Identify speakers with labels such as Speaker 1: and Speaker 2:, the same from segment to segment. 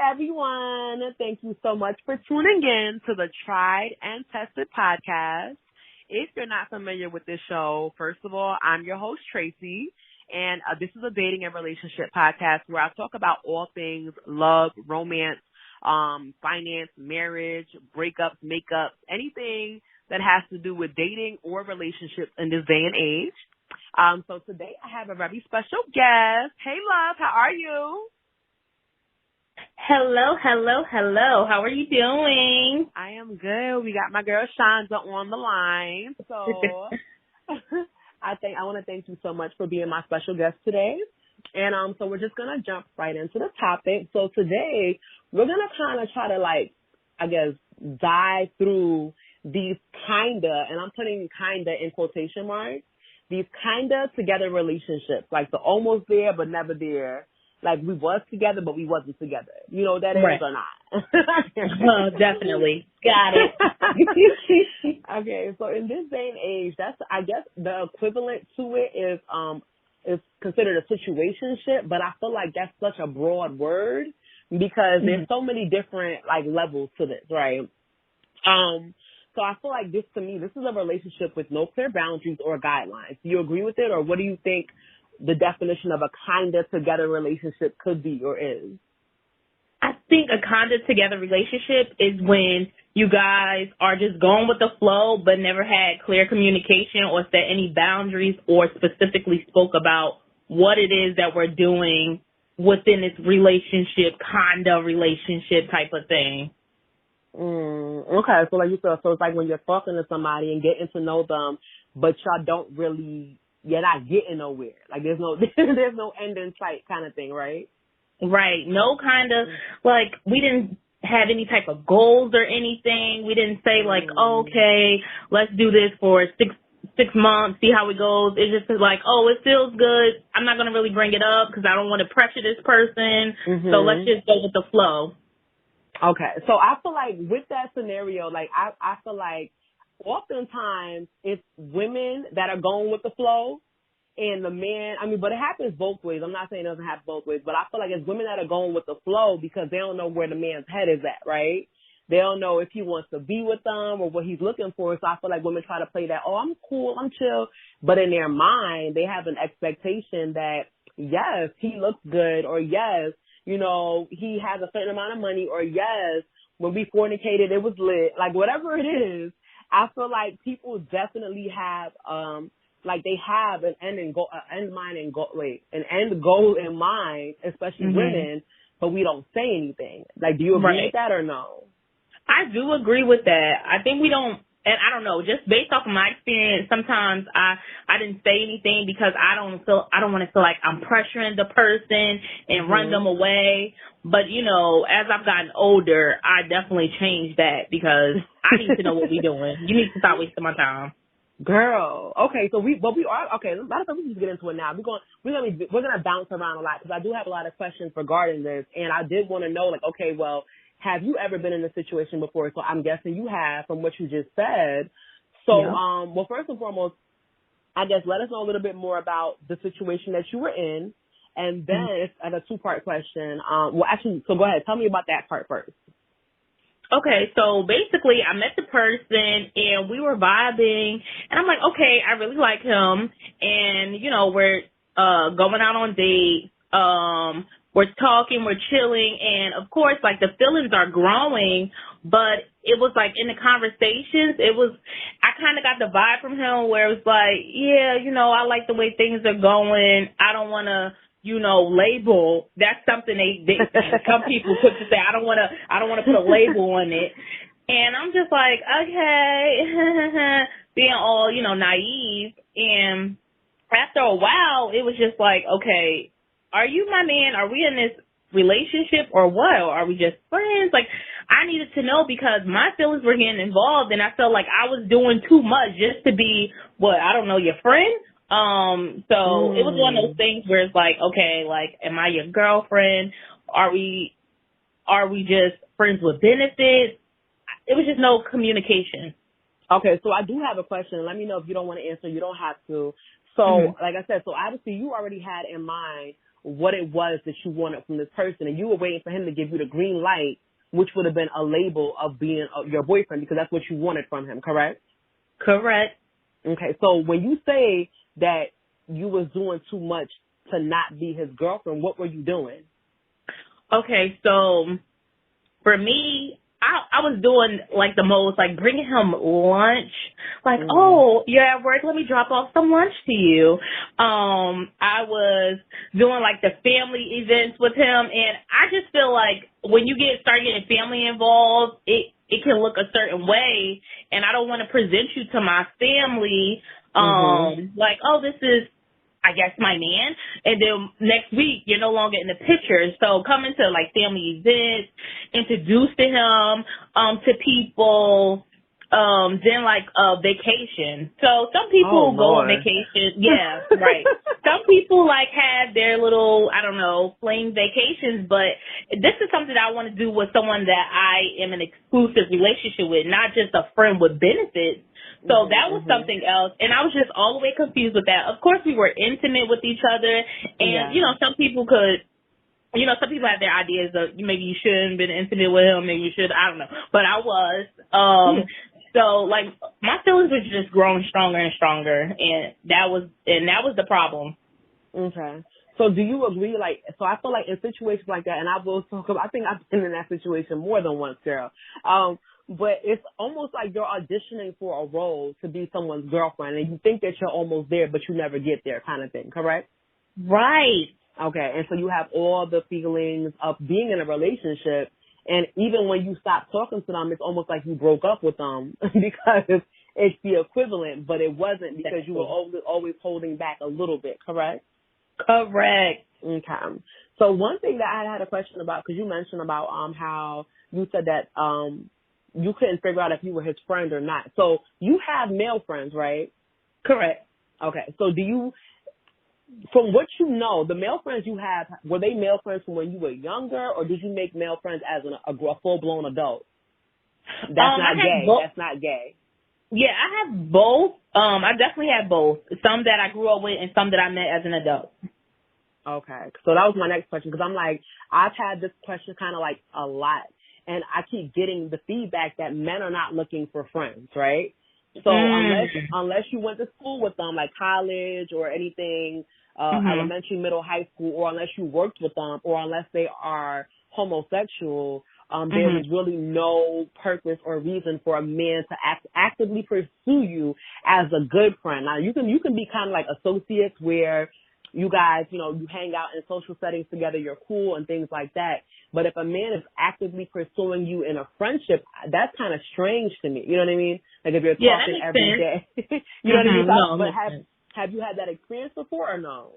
Speaker 1: everyone. Thank you so much for tuning in to the Tried and Tested podcast. If you're not familiar with this show, first of all, I'm your host, Tracey, and this is a dating and relationship podcast where I talk about all things love, romance, finance, marriage, breakups, makeups, anything that has to do with dating or relationships in this day and age. So today I have a very special guest. Hey, love, how are you?
Speaker 2: Hello. How are you doing?
Speaker 1: I am good. We got my girl Shonda on the line. So I want to thank you so much for being my special guest today. And so we're just going to jump right into the topic. So today we're going to kind of try to dive through these kinda, and I'm putting kinda in quotation marks, these kinda together relationships, like the almost there but never there. Like we was together but we wasn't together. You know what that is or not?
Speaker 2: Definitely. Got it.
Speaker 1: Okay, so in this day and age, I guess the equivalent to it is considered a situationship, but I feel like that's such a broad word because there's so many different levels to this, right? So I feel like this is a relationship with no clear boundaries or guidelines. Do you agree with it, or what do you think the definition of a kinda together relationship could be or is?
Speaker 2: I think a kinda together relationship is when you guys are just going with the flow but never had clear communication or set any boundaries or specifically spoke about what it is that we're doing within this relationship, kinda relationship type of thing.
Speaker 1: Okay, so like you said, so it's like when you're talking to somebody and getting to know them, but you're not getting nowhere. Like there's no end in sight kind of thing, right?
Speaker 2: Right. No kind of, we didn't have any type of goals or anything. We didn't say okay, let's do this for six months, see how it goes. It's just like, it feels good. I'm not going to really bring it up because I don't want to pressure this person. So let's just go with the flow.
Speaker 1: Okay. So I feel like with that scenario, I feel like oftentimes it's women that are going with the flow and the man, but it happens both ways. I'm not saying it doesn't happen both ways, but I feel like it's women that are going with the flow because they don't know where the man's head is at, right? They don't know if he wants to be with them or what he's looking for. So I feel like women try to play that, I'm cool, I'm chill. But in their mind, they have an expectation that, yes, he looks good, or yes, he has a certain amount of money, or yes, when we fornicated, it was lit. Like whatever it is, I feel like people definitely have, they have an end goal in mind, especially women, but we don't say anything. Like, do you agree with that or no?
Speaker 2: I do agree with that. I think we don't, and I don't know, just based off of my experience, sometimes I didn't say anything because I don't want to feel like I'm pressuring the person and run them away. But, as I've gotten older, I definitely changed that because I need to know what we're doing. You need to stop wasting my time.
Speaker 1: Girl, okay, so we are okay. A lot of times we just get into it now. We're gonna bounce around a lot because I do have a lot of questions regarding this, and I did want to know, have you ever been in a situation before? So I'm guessing you have from what you just said. So, well, first and foremost, I guess let us know a little bit more about the situation that you were in, and then it's a two-part question. So go ahead, tell me about that part first.
Speaker 2: Okay, so basically I met the person and we were vibing and I'm like, okay, I really like him and, we're going out on dates, we're talking, we're chilling, and of course, the feelings are growing, but it was in the conversations, I kind of got the vibe from him where it was I like the way things are going. I don't want to label. That's something they some people put to say. I don't want to put a label on it. And I'm just like, okay, being all, naive. And after a while, it was just like, okay, are you my man? Are we in this relationship or what? Or are we just friends? I needed to know because my feelings were getting involved and I felt like I was doing too much just to be, your friend? So it was one of those things where it's okay, am I your girlfriend? Are we just friends with benefits? It was just no communication.
Speaker 1: Okay, so I do have a question. Let me know if you don't want to answer. You don't have to. So, like I said, so obviously you already had in mind what it was that you wanted from this person, and you were waiting for him to give you the green light, which would have been a label of being your boyfriend, because that's what you wanted from him, correct?
Speaker 2: Correct.
Speaker 1: Okay, so when you say that you was doing too much to not be his girlfriend, what were you doing?
Speaker 2: Okay, so for me, I was doing like the most, like bringing him lunch, like, oh, you're at work, let me drop off some lunch to you. I was doing like the family events with him, and I just feel like when you start getting family involved, it can look a certain way, and I don't want to present you to my family, like, oh, this is, I guess, my man, and then next week you're no longer in the picture. So coming to like family events, introduce to him to people, then like vacation. So some people go on vacation. Yeah, right. Some people like have their little, I don't know, fling vacations, but this is something I want to do with someone that I am an exclusive relationship with, not just a friend with benefits. So that was something else, and I was just all the way confused with that. Of course, we were intimate with each other, and, you know, some people could, you know, some people have their ideas of maybe you shouldn't have been intimate with him, maybe you should, I don't know, but I was. So, like, my feelings were just growing stronger and stronger, and that was the problem.
Speaker 1: Okay. So do you agree, like, so I feel like in situations like that, and I will talk about, I think I've been in that situation more than once, girl. But it's almost like you're auditioning for a role to be someone's girlfriend, and you think that you're almost there, but you never get there, kind of thing, correct?
Speaker 2: Right.
Speaker 1: Okay, and so you have all the feelings of being in a relationship, and even when you stop talking to them, it's almost like you broke up with them because it's the equivalent, but it wasn't, because you were always holding back a little bit, correct?
Speaker 2: Correct.
Speaker 1: Okay. So one thing that I had a question about, because you mentioned about how you said that you couldn't figure out if you were his friend or not. So you have male friends, right?
Speaker 2: Correct.
Speaker 1: Okay. So do you, from what you know, the male friends you have, were they male friends from when you were younger, or did you make male friends as a full-blown adult? That's not gay. That's not gay.
Speaker 2: Yeah, I have both. I definitely have both. Some that I grew up with and some that I met as an adult.
Speaker 1: Okay. So that was my next question, because I'm like, I've had this question kind of like a lot, and I keep getting the feedback that men are not looking for friends, right? So unless you went to school with them, like college or anything, elementary, middle, high school, or unless you worked with them, or unless they are homosexual, there is really no purpose or reason for a man to actively pursue you as a good friend. Now, you can be kind of like associates where you guys, you know, you hang out in social settings together, you're cool and things like that. But if a man is actively pursuing you in a friendship, that's kind of strange to me. You know what I mean? Like if you're talking every day. You know what I mean?
Speaker 2: No,
Speaker 1: but have you had that experience before or no?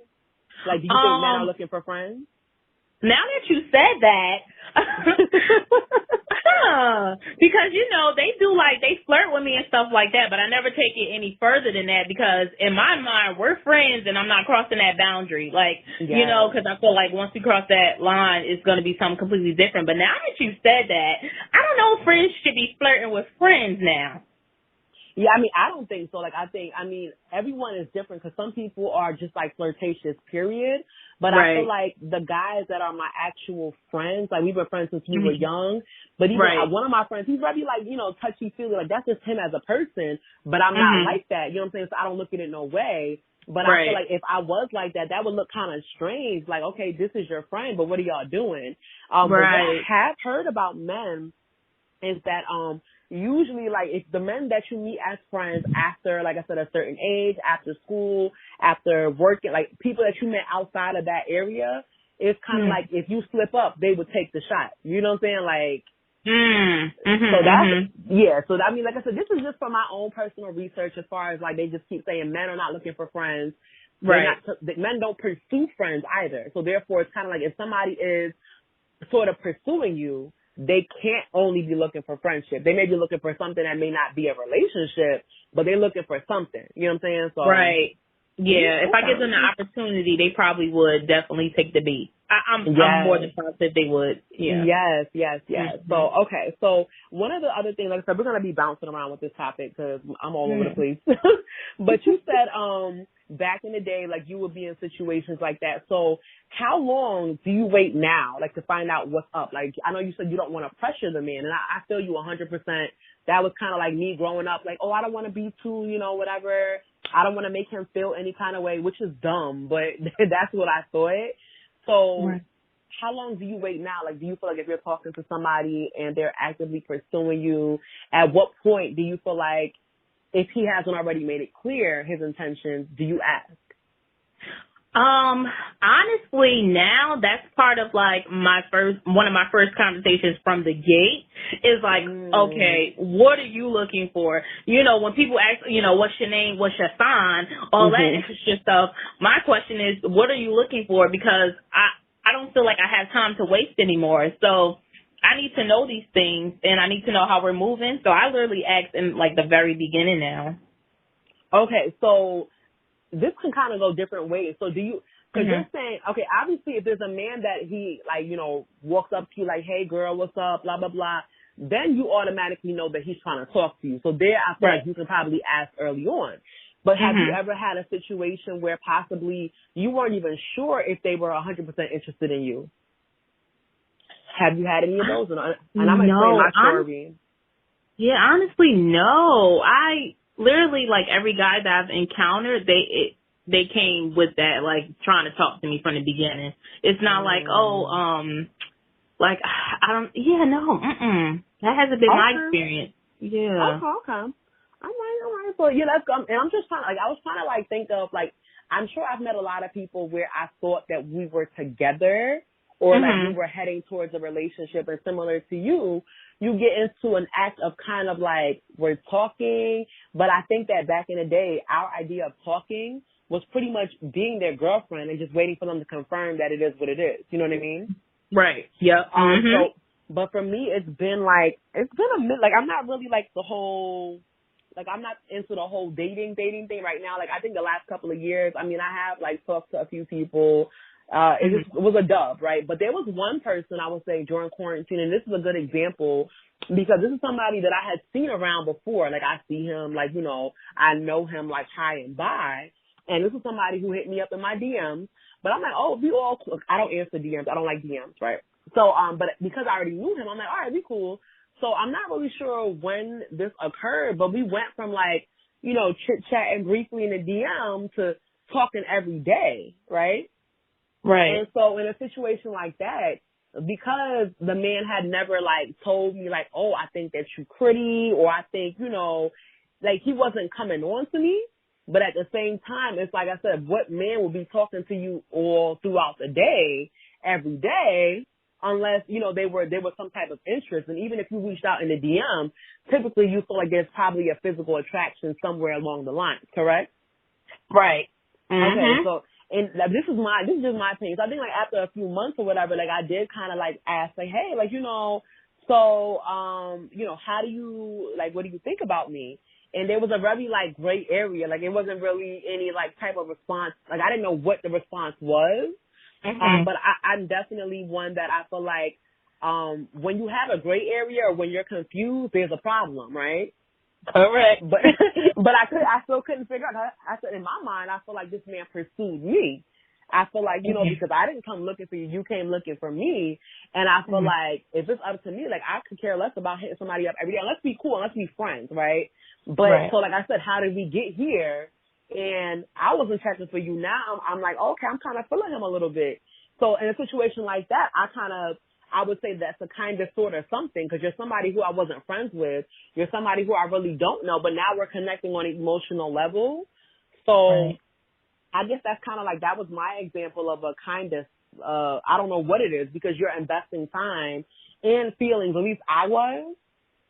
Speaker 1: Like, do you think men are looking for friends?
Speaker 2: Now that you said that, because, you know, they do, like, they flirt with me and stuff like that, but I never take it any further than that, because in my mind, we're friends and I'm not crossing that boundary. Like, you know, because I feel like once we cross that line, it's going to be something completely different. But now that you said that, I don't know if friends should be flirting with friends now.
Speaker 1: Yeah, I mean, I don't think so. Like, I mean, everyone is different, because some people are just like flirtatious, period. But I feel like the guys that are my actual friends, like we've been friends since we were young, but even one of my friends, he's very like, you know, touchy-feely, like that's just him as a person, but I'm not like that, you know what I'm saying? So I don't look at it no way. But I feel like if I was like that, that would look kind of strange. Like, okay, this is your friend, but what are y'all doing? But what I have heard about men is that usually, like, if the men that you meet as friends after, like I said, a certain age, after school, after working, like people that you met outside of that area, it's kind of like if you slip up, they would take the shot. You know what I'm saying? Like, so that's, so I mean, like I said, this is just from my own personal research, as far as like they just keep saying men are not looking for friends. Men don't pursue friends either. So therefore, it's kind of like if somebody is sort of pursuing you, they can't only be looking for friendship. They may be looking for something that may not be a relationship, but they're looking for something. You know what I'm saying? So,
Speaker 2: Yeah, if I give them the opportunity, they probably would definitely take the bait. I'm more than positive they would. Yeah.
Speaker 1: Yes.
Speaker 2: Mm-hmm.
Speaker 1: So, okay. So one of the other things, like I said, we're going to be bouncing around with this topic because I'm all over the place. But you said, back in the day, like you would be in situations like that. So how long do you wait now, like to find out what's up? Like, I know you said you don't want to pressure the man, and I feel you 100%. That was kind of like me growing up, like, oh, I don't want to be too, whatever. I don't want to make him feel any kind of way, which is dumb, but that's what I thought. So how long do you wait now? Like, do you feel like if you're talking to somebody and they're actively pursuing you, at what point do you feel like if he hasn't already made it clear his intentions, do you ask?
Speaker 2: Honestly, now that's part of like one of my first conversations from the gate is like, okay, what are you looking for? When people ask, what's your name, what's your sign, all that extra stuff. My question is, what are you looking for? Because I don't feel like I have time to waste anymore. So I need to know these things and I need to know how we're moving. So I literally ask in like the very beginning now.
Speaker 1: Okay, so this can kind of go different ways. So do you, because you're saying, okay, obviously if there's a man that he, like, walks up to you like, hey, girl, what's up, blah, blah, blah, then you automatically know that he's trying to talk to you. So there I feel like you can probably ask early on. But have you ever had a situation where possibly you weren't even sure if they were 100% interested in you? Have you had any of those? And I'm going to explain my story.
Speaker 2: Yeah, honestly, no. I literally, like, every guy that I've encountered, they came with that, like, trying to talk to me from the beginning. It's not like, like, I don't, that hasn't been my experience. Yeah.
Speaker 1: Okay. All right. So, yeah, that's, and I'm just trying, like, I was trying to, like, think of, like, I'm sure I've met a lot of people where I thought that we were together or, like, we were heading towards a relationship, and similar to you, you get into an act of kind of like, we're talking, but I think that back in the day, our idea of talking was pretty much being their girlfriend and just waiting for them to confirm that it is what it is. You know what I mean?
Speaker 2: Right. Yep.
Speaker 1: So, but for me, it's been a minute. Like, I'm not really like the whole, like, I'm not into the whole dating thing right now. Like, I think the last couple of years, I mean, I have like talked to a few people. It was a dub, right? But there was one person I would say during quarantine, and this is a good example because this is somebody that I had seen around before. Like, I see him, like, I know him like high and by. And this is somebody who hit me up in my DMs. But I'm like, oh, we all, I don't answer DMs. I don't like DMs, right? So, but because I already knew him, I'm like, all right, we cool. So I'm not really sure when this occurred, but we went from like, chit-chatting briefly in the DM to talking every day, right?
Speaker 2: Right.
Speaker 1: And so in a situation like that, because the man had never like told me like, oh, I think that you're pretty, or I think, like he wasn't coming on to me. But at the same time, it's like I said, what man will be talking to you all throughout the day, every day, unless, there was some type of interest. And even if you reached out in the DM, typically you feel like there's probably a physical attraction somewhere along the line, correct?
Speaker 2: Right.
Speaker 1: Okay, so, and like, this is just my opinion. So I think like after a few months or whatever, like I did kind of like ask, like, hey, like, so, how do you, like, what do you think about me? And there was a very like gray area. Like it wasn't really any like type of response. Like I didn't know what the response was. But I'm definitely one that I feel like, when you have a gray area or when you're confused, there's a problem, right?
Speaker 2: Correct.
Speaker 1: But I still couldn't figure out. I said, in my mind, I feel like this man pursued me. I feel like, because I didn't come looking for you, you came looking for me. And I feel like if it's up to me, like I could care less about hitting somebody up every day. Let's be cool. Let's be friends, right? But so like I said, how did we get here? And I wasn't checking for you. Now I'm like, okay, I'm kind of feeling him a little bit. So in a situation like that, I would say that's a kind of sort of something, because you're somebody who I wasn't friends with. You're somebody who I really don't know, but now we're connecting on an emotional level. So I guess that's kind of like, that was my example of a kind of, I don't know what it is, because you're investing time and feelings, at least I was.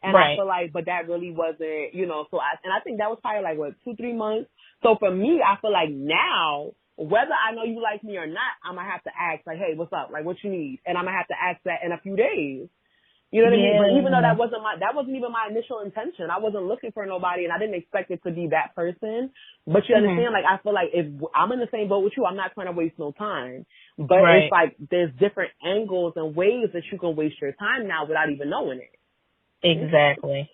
Speaker 1: And I feel like, but that really wasn't, so I think that was probably like, what, 2-3 months. So for me, I feel like now, whether I know you like me or not, I'm going to have to ask, like, hey, what's up? Like, what you need? And I'm going to have to ask that in a few days. You know what I mean? But even though
Speaker 2: Yeah.
Speaker 1: that wasn't even my initial intention. I wasn't looking for nobody, and I didn't expect it to be that person. But you
Speaker 2: Mhm.
Speaker 1: understand, like, I feel like if I'm in the same boat with you, I'm not trying to waste no time. But it's
Speaker 2: Right.
Speaker 1: like there's different angles and ways that you can waste your time now without even knowing it.
Speaker 2: Exactly.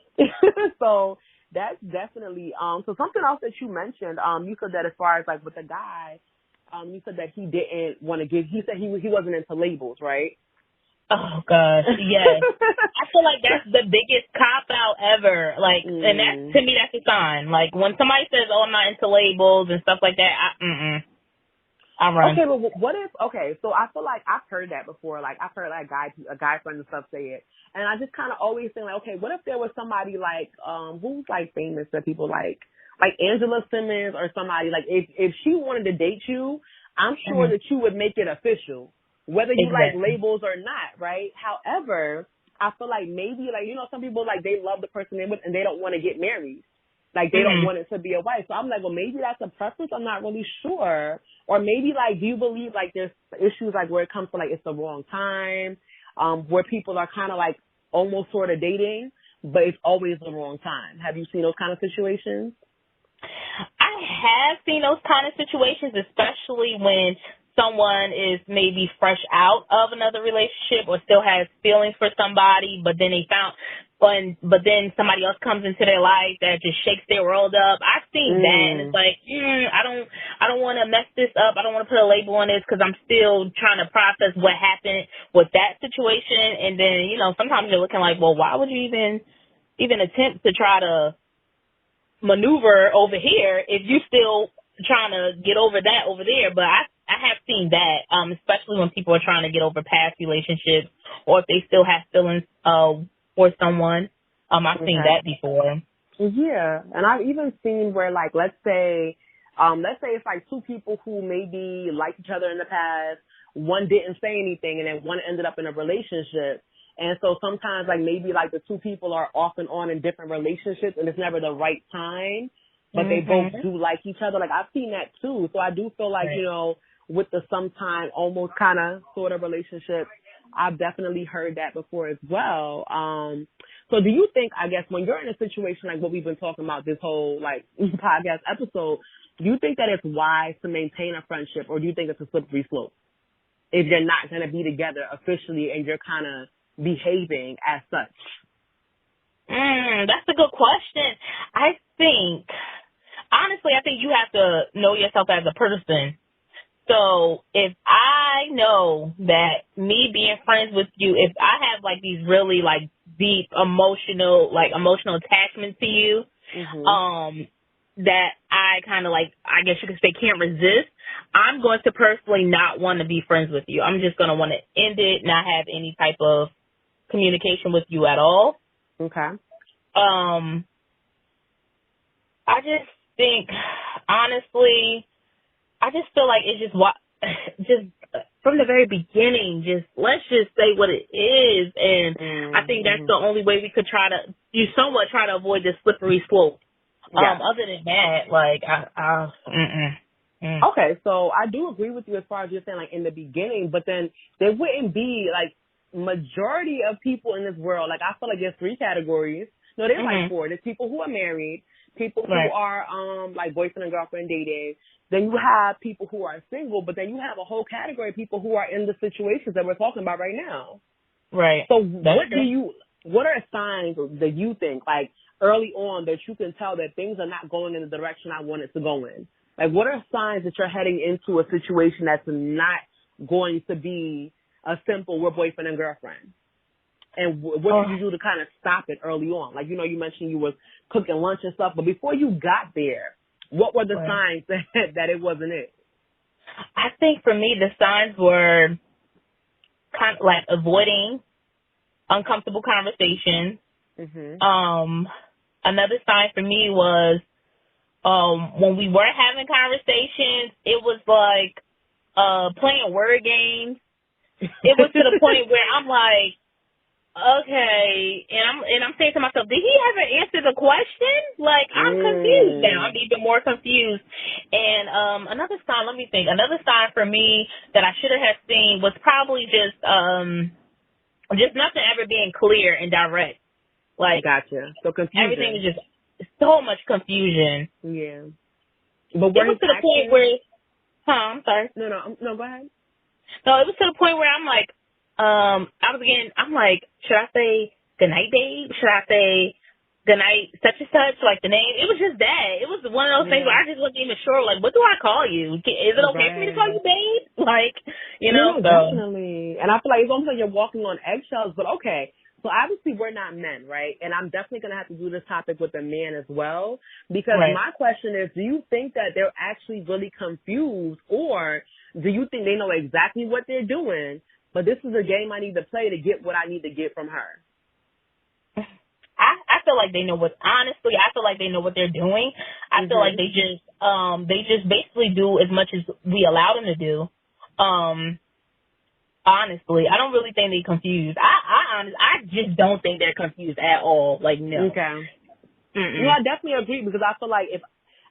Speaker 1: So that's definitely so something else that you mentioned, you said that as far as like with the guy, you said that he didn't want to he said he wasn't into labels, right?
Speaker 2: Oh gosh, yes. I feel like that's the biggest cop out ever. Like, and that's, to me, that's a sign. Like when somebody says, "Oh, I'm not into labels" and stuff like that, I run.
Speaker 1: Okay, but what if? Okay, so I feel like I've heard that before. Like I've heard like a guy friend and stuff say it, and I just kind of always think like, okay, what if there was somebody like who's like famous that people like Angela Simmons or somebody like if she wanted to date you, I'm sure that you would make it official, whether you like
Speaker 2: Exactly.
Speaker 1: labels or not, right? However, I feel like maybe like some people like they love the person they're with and they don't want to get married. Like, they don't want it to be a wife. So I'm like, well, maybe that's a preference. I'm not really sure. Or maybe, like, do you believe, like, there's issues, like, where it comes to, like, it's the wrong time, where people are kind of, like, almost sort of dating, but it's always the wrong time. Have you seen those kind of situations?
Speaker 2: I have seen those kind of situations, especially when someone is maybe fresh out of another relationship or still has feelings for somebody, but then but then somebody else comes into their life that just shakes their world up. I've seen that, and it's like, I don't want to mess this up. I don't want to put a label on this because I'm still trying to process what happened with that situation. And then, sometimes you're looking like, well, why would you even attempt to try to maneuver over here if you still trying to get over that over there? But I have seen that, especially when people are trying to get over past relationships or if they still have feelings for someone. I've seen that before.
Speaker 1: Yeah, and I've even seen where, like, let's say it's like two people who maybe liked each other in the past. One didn't say anything, and then one ended up in a relationship. And so sometimes, like, maybe, like, the two people are off and on in different relationships, and it's never the right time, but they both do like each other. Like, I've seen that, too. So I do feel like, with the sometime almost kind of sort of relationship, I've definitely heard that before as well. So do you think, I guess, when you're in a situation like what we've been talking about this whole, like, podcast episode, do you think that it's wise to maintain a friendship, or do you think it's a slippery slope if you're not going to be together officially and you're kind of behaving as such?
Speaker 2: That's a good question. Honestly, I think you have to know yourself as a person. So if I know that me being friends with you, if I have like these really like deep emotional attachment to you, that I kind of like, I guess you could say can't resist, I'm going to personally not want to be friends with you. I'm just going to want to end it, not have any type of communication with you at all.
Speaker 1: Okay.
Speaker 2: I just think, honestly, I just feel like it's just from the very beginning, let's just say what it is. And I think that's the only way we could try to avoid this slippery slope. Other than that, like,
Speaker 1: Okay, so I do agree with you as far as you're saying, like, in the beginning, but then there wouldn't be, like, majority of people in this world. Like, I feel like there's three categories. No, there's like four. There's people who are married, people who are, like, boyfriend and girlfriend dating. Then you have people who are single, but then you have a whole category of people who are in the situations that we're talking about right now.
Speaker 2: Right.
Speaker 1: So what are signs that you think, like, early on that you can tell that things are not going in the direction I want it to go in? Like, what are signs that you're heading into a situation that's not going to be a simple we're boyfriend and girlfriend? And what did you do to kind of stop it early on? Like, you mentioned you was cooking lunch and stuff, but before you got there, what were the signs that it wasn't it?
Speaker 2: I think for me, the signs were kind of like avoiding uncomfortable conversations. Another sign for me was when we were having conversations, it was like playing word games. It was to the point where I'm like, okay, and I'm saying to myself, did he ever answer the question? Like, I'm confused now. I'm even more confused. And another sign for me that I should have seen was probably just just nothing ever being clear and direct. Like,
Speaker 1: gotcha. So confusion.
Speaker 2: Everything is just so much confusion.
Speaker 1: Yeah. But
Speaker 2: it was to the point where, I'm sorry.
Speaker 1: No, go ahead.
Speaker 2: No, it was to the point where I'm like, I'm like, should I say goodnight, babe? Should I say goodnight, such and such, like the name? It was just that. It was one of those things where I just wasn't even sure, like, what do I call you? Is it okay for me to call you babe? Like,
Speaker 1: No, definitely. And I feel like it's almost like you're walking on eggshells, but okay. So obviously we're not men, right? And I'm definitely going to have to do this topic with a man as well, because my question is, do you think that they're actually really confused, or do you think they know exactly what they're doing, but this is a game I need to play to get what I need to get from her?
Speaker 2: I feel like they know honestly, I feel like they know what they're doing. I feel like they just basically do as much as we allow them to do. Honestly, I don't really think they're confused. I just don't think they're confused at all. Like, no.
Speaker 1: Okay. No, I definitely agree, because I feel like if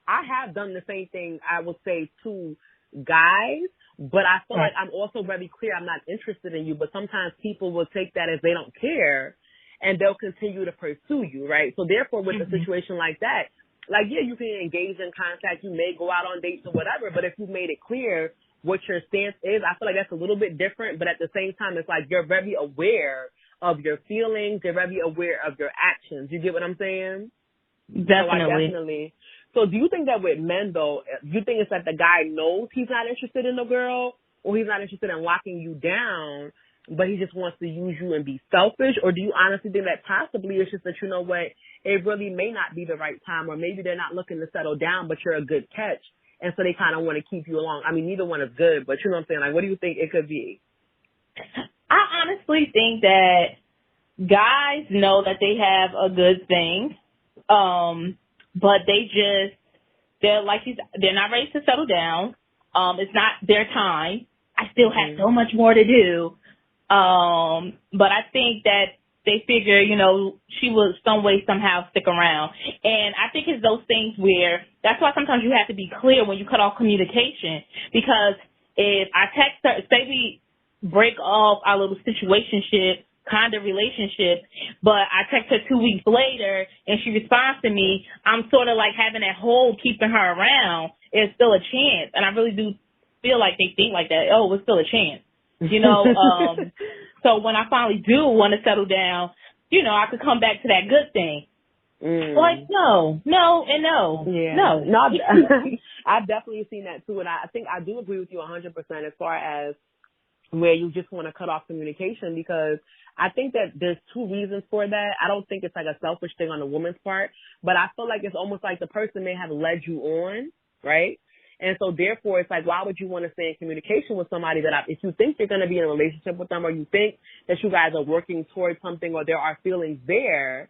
Speaker 1: I have done the same thing, I would say to guys, but I feel like I'm also very clear I'm not interested in you, but sometimes people will take that as they don't care, and they'll continue to pursue you, right? So therefore, with a situation like that, like, yeah, you can engage in contact, you may go out on dates or whatever, but if you've made it clear what your stance is, I feel like that's a little bit different, but at the same time, it's like you're very aware of your feelings, you're very aware of your actions. You get what I'm saying?
Speaker 2: Definitely.
Speaker 1: So do you think that with men, though, you think it's that the guy knows he's not interested in the girl, or he's not interested in locking you down, but he just wants to use you and be selfish? Or do you honestly think that possibly it's just that, you know what, it really may not be the right time, or maybe they're not looking to settle down, but you're a good catch, and so they kind of want to keep you along? I mean, neither one is good, but you know what I'm saying? Like, what do you think it could be?
Speaker 2: I honestly think that guys know that they have a good thing, but they're not ready to settle down. It's not their time. I still have so much more to do. But I think that they figure, she will some way, somehow stick around. And I think it's those things where, that's why sometimes you have to be clear when you cut off communication. Because if I text her, say we break off our little situationship kind of relationship, but I text her 2 weeks later and she responds to me, I'm sort of like having that hole keeping her around. It's still a chance. And I really do feel like they think like that. Oh, it's still a chance. So when I finally do want to settle down, I could come back to that good thing. Like, no, and no.
Speaker 1: Yeah.
Speaker 2: No.
Speaker 1: I've definitely seen that too. And I think I do agree with you 100% as far as where you just want to cut off communication, because I think that there's two reasons for that. I don't think it's like a selfish thing on the woman's part, but I feel like it's almost like the person may have led you on, right? And so therefore it's like, why would you want to stay in communication with somebody that if you think you're going to be in a relationship with them, or you think that you guys are working towards something, or there are feelings there,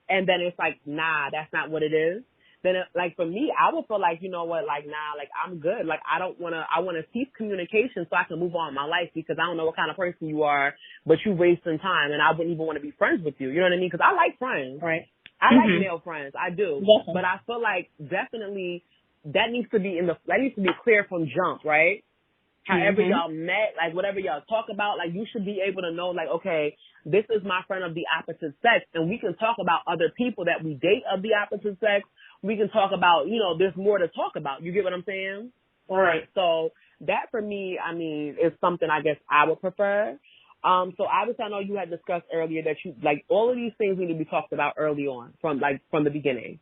Speaker 1: and then it's like, nah, that's not what it is. Then like for me, I would feel like, you know what, like, nah, like I'm good. Like I want to cease communication so I can move on in my life, because I don't know what kind of person you are, but you wasting time, and I wouldn't even want to be friends with you. You know what I mean? Because I like friends.
Speaker 2: Right.
Speaker 1: I like male friends. I do.
Speaker 2: Definitely.
Speaker 1: But I feel like definitely that needs to be clear from jump, right? However y'all met, like whatever y'all talk about, like you should be able to know, like, okay, this is my friend of the opposite sex, and we can talk about other people that we date of the opposite sex. We can talk about, there's more to talk about. You get what I'm saying?
Speaker 2: All right.
Speaker 1: So that for me, I mean, is something I guess I would prefer. So obviously I know you had discussed earlier that you, like, all of these things need to be talked about early on from the beginning.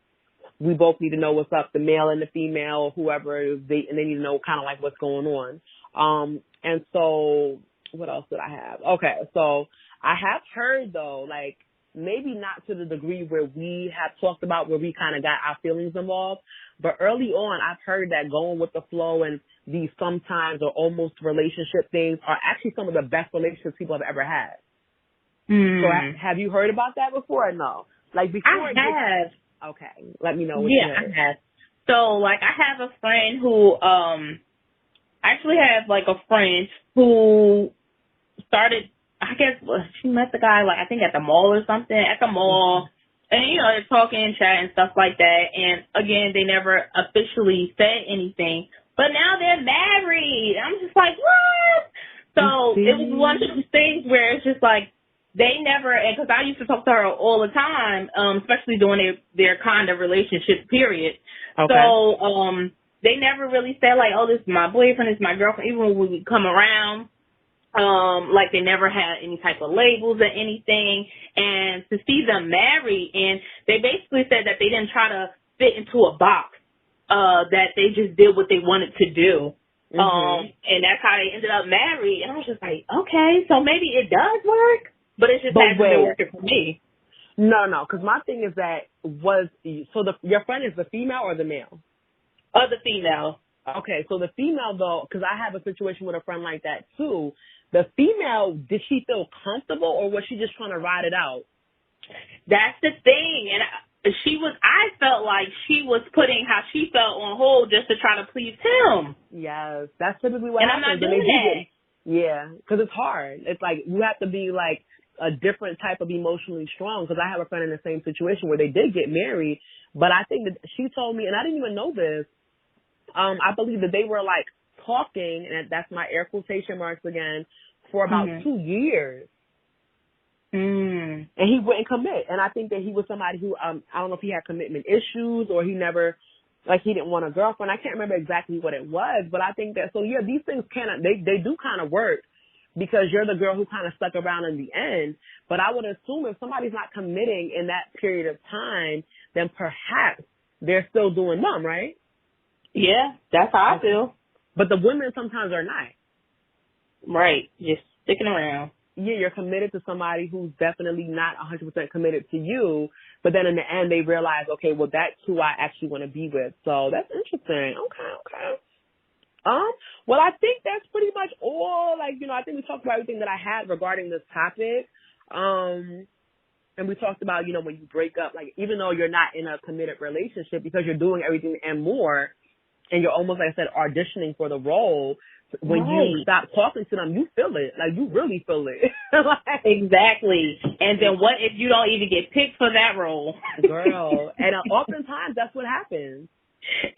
Speaker 1: We both need to know what's up, the male and the female, or whoever is dating, and they need to know kind of like what's going on. And so what else did I have? Okay. So I have heard though, like, maybe not to the degree where we have talked about, where we kind of got our feelings involved, but early on I've heard that going with the flow and these sometimes or almost relationship things are actually some of the best relationships people have ever had. So have you heard about that before or no? Like before?
Speaker 2: I have.
Speaker 1: Okay. Let me know what you heard.
Speaker 2: I have. So like I have a friend who, I actually have like a friend who started, I guess she met the guy, like, I think at the mall or something, at the mall. And, they're talking, chatting, stuff like that. And, again, they never officially said anything. But now they're married. I'm just like, what? So it was one of those things where it's just like, they never, and because I used to talk to her all the time, especially during their kind of relationship period.
Speaker 1: Okay.
Speaker 2: So, they never really said like, oh, this is my boyfriend, this is my girlfriend, even when we would come around. Like they never had any type of labels or anything. And to see them married, and they basically said that they didn't try to fit into a box, that they just did what they wanted to do. And that's how they ended up married. And I was just like, okay, so maybe it does work, but it just hasn't been working for me.
Speaker 1: No, because my thing is that your friend is the female or the male?
Speaker 2: The female.
Speaker 1: Okay, so the female though, because I have a situation with a friend like that too. The female, did she feel comfortable or was she just trying to ride it out?
Speaker 2: That's the thing. And I felt like she was putting how she felt on hold just to try to please him.
Speaker 1: Yes, that's typically what
Speaker 2: happens. And I'm not doing that.
Speaker 1: Yeah, because it's hard. It's like you have to be like a different type of emotionally strong, because I have a friend in the same situation where they did get married, but I think that she told me, and I didn't even know this, I believe that they were like talking, and that's my air quotation marks again, for about 2 years. And he wouldn't commit. And I think that he was somebody who, I don't know if he had commitment issues or he never, like he didn't want a girlfriend. I can't remember exactly what it was, but I think that, so yeah, these things they do kind of work because you're the girl who kind of stuck around in the end. But I would assume if somebody's not committing in that period of time, then perhaps they're still doing them, right?
Speaker 2: Yeah, that's how I feel.
Speaker 1: But the women sometimes are not.
Speaker 2: Right, just sticking around.
Speaker 1: Yeah, you're committed to somebody who's definitely not 100% committed to you, but then in the end they realize, okay, well that's who I actually want to be with. So that's interesting. Okay. Well, I think that's pretty much all. Like, I think we talked about everything that I had regarding this topic. And we talked about, when you break up, like even though you're not in a committed relationship, because you're doing everything and more, and you're almost, like I said, auditioning for the role, when you stop talking to them, you feel it. Like, you really feel it. Like,
Speaker 2: exactly. And then what if you don't even get picked for that role?
Speaker 1: Girl. And oftentimes that's what happens.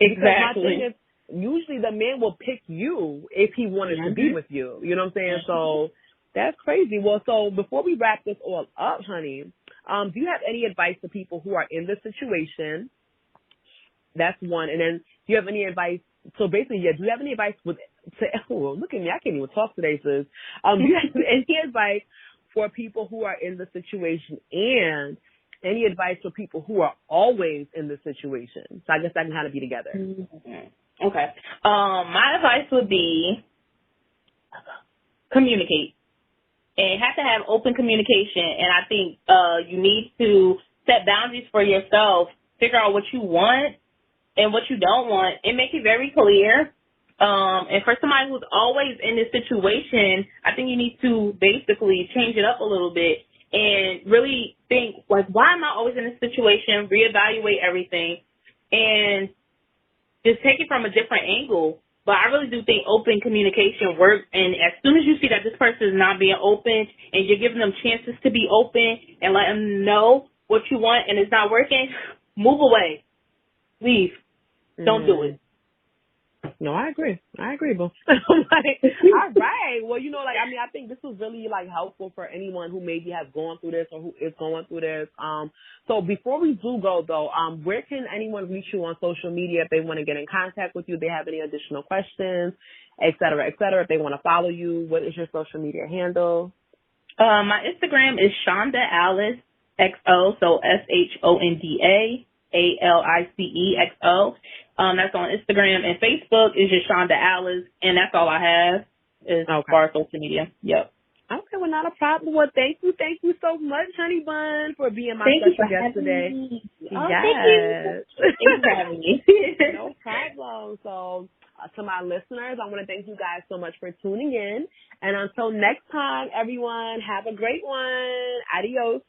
Speaker 2: Exactly.
Speaker 1: Because my thing is, usually the man will pick you if he wanted to be with you. You know what I'm saying? So that's crazy. Well, so before we wrap this all up, honey, do you have any advice to people who are in this situation? That's one. And then do you have any advice? So basically, do you have any advice look at me, I can't even talk today, sis. Do you have any advice for people who are in the situation, and any advice for people who are always in the situation? So I guess that can kind of be together.
Speaker 2: Okay. My advice would be communicate. And you have to have open communication. And I think you need to set boundaries for yourself, figure out what you want and what you don't want, and make it very clear. And for somebody who's always in this situation, I think you need to basically change it up a little bit and really think, like, why am I always in this situation? Reevaluate everything and just take it from a different angle. But I really do think open communication works. And as soon as you see that this person is not being open and you're giving them chances to be open and let them know what you want and it's not working, move away. Leave. Don't do it.
Speaker 1: No, I agree, boo. Like, all right. Well, I think this was really, helpful for anyone who maybe has gone through this or who is going through this. So before we do go, though, where can anyone reach you on social media if they want to get in contact with you, if they have any additional questions, et cetera, if they want to follow you? What is your social media handle?
Speaker 2: My Instagram is Shonda Alice XO, so SHONDA ALICEXO. That's on Instagram, and Facebook is just Shonda Alice, and that's all I have as far as social media. Yep.
Speaker 1: Okay, well, not a problem. Well, thank you so much, honey bun, for being my special guest today.
Speaker 2: Oh,
Speaker 1: yes.
Speaker 2: Thank you for having me.
Speaker 1: No problem. So, to my listeners, I want to thank you guys so much for tuning in, and until next time, everyone, have a great one. Adios.